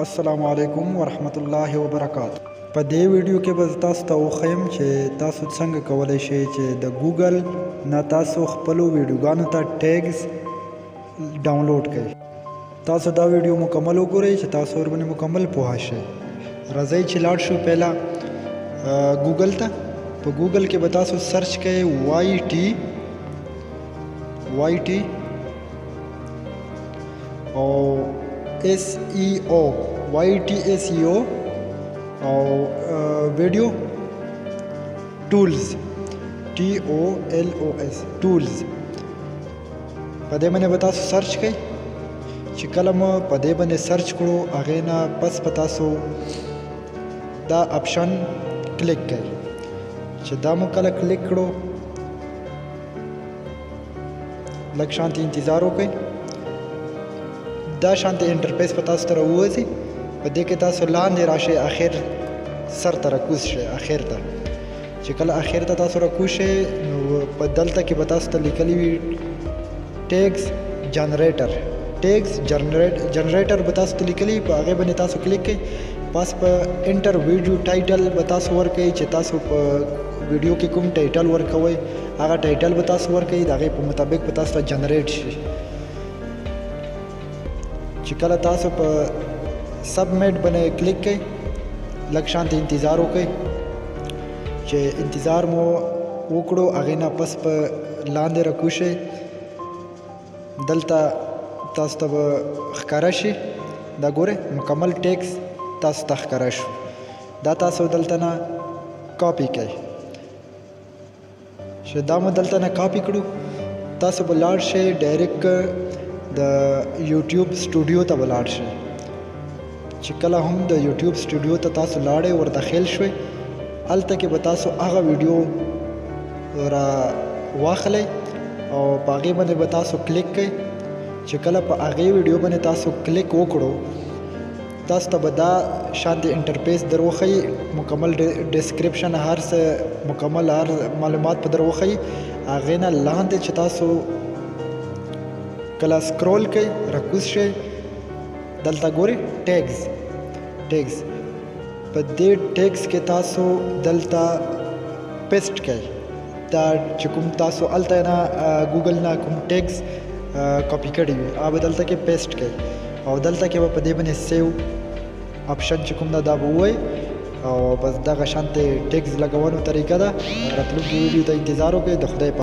अस्सलामुअलैकुम वरहमतुल्लाहि वबरकातुहू। په دې ویډیو کې به تاسو ته وښیم چې تاسو څنګه کولی شئ چې د ګوګل نه تاسو خپلو ویډیوګانو ته ټیګز ډاونلوډ کړئ. تاسو دا ویډیو مکمل وګورئ چې تاسو ورباندې مکمل پوه شئ. راځئ چې لاړ شو پهلا ګوګل ته. په ګوګل کې به تاسو سرچ کړئ YT او SEO او ویډیو ټولز TOLOS ټولز. په دې باندې به تاسو سرچ کړئ. چې کله مو په دې باندې سرچ کړو هغې نه پس به تاسو دا اپشن کلیک کړئ. چې دا مو کله کلیک کړو لږ شانتې انتظار وکړئ. دا شانتې انټرفیس په تاسو ته راووځي. په دې کې تاسو لاندې راشئ اخر سر ته راکوز شئ اخر ته. چې کله اخر ته تاسو راکوز شئ نو په دلته کې به تاسو ته لیکلی وي ټیګز جنریټر به تاسو ته لیکلی په هغې باندې تاسو کلیک کړئ. پس په انټر ویډیو ټایټل به تاسو ورکړئ چې تاسو په ویډیو کې کوم ټایټل ورکوئ هغه ټایټل به تاسو ورکړئ. د هغې په مطابق به تاسو ته جنریټ شي. چې کله تاسو په سبمیټ باندې کلیک کړئ لږ شانتې انتظار وکړئ. چې انتظار مو وکړو هغې نه پس په لاندې راکوز شئ. دلته تاسو ته به ښکاره شي. دا ګورئ مکمل ټیکس تاسو ته ښکاره شو. دا تاسو دلته نه کاپي کړئ. چې دا مو دلته نه کاپي کړو تاسو به لاړ شئ ډایرکټ د یوټیوب سټوډیو ته به لاړ شئ. چې کله هم د یوټیوب سټوډیو ته تاسو لاړئ ور داخل شوئ هلته کې به تاسو هغه ویډیو را واخلئ او په هغې باندې به تاسو کلیک کړئ. چې کله په هغې ویډیو باندې تاسو کلیک وکړو تاسو ته به دا شانتې انټرفیس در وښیي. مکمل ډسکرپشن هر څه مکمل هر معلومات په در وښیي. هغې نه لاندې چې تاسو کله سکرول کړئ راکوز شئ دلته ګورئ ټیګز. په دې ټیګز کې تاسو دلته پیسټ کړئ. دا چې کوم تاسو هلته نه ګوګل نه کوم ټیګز کاپي کړي وي هغه به دلته کې پیسټ کړئ او دلته کې به په دې باندې سیو اپشن چې کوم دا به ووایي او بس دغه شانتې ټیګز لګولو طریقه ده. راتلونکي ویډیو ته انتظار وکړئ. د خدای